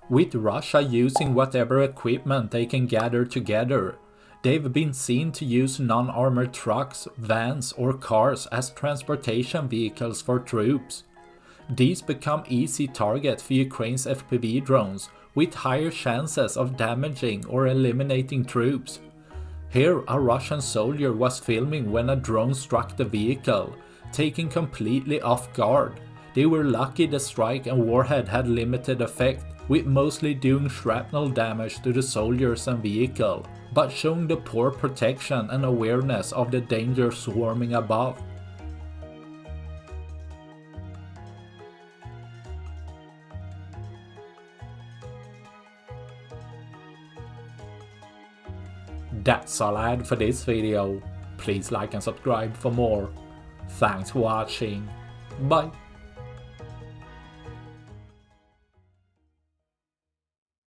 with Russia using whatever equipment they can gather together. They've been seen to use non-armored trucks, vans or cars as transportation vehicles for troops. These become easy targets for Ukraine's FPV drones, with higher chances of damaging or eliminating troops. Here a Russian soldier was filming when a drone struck the vehicle, taken completely off guard. They were lucky the strike and warhead had limited effect, with mostly doing shrapnel damage to the soldiers and vehicle, but showing the poor protection and awareness of the danger swarming above. That's all I had for this video. Please like and subscribe for more. Thanks for watching. Bye.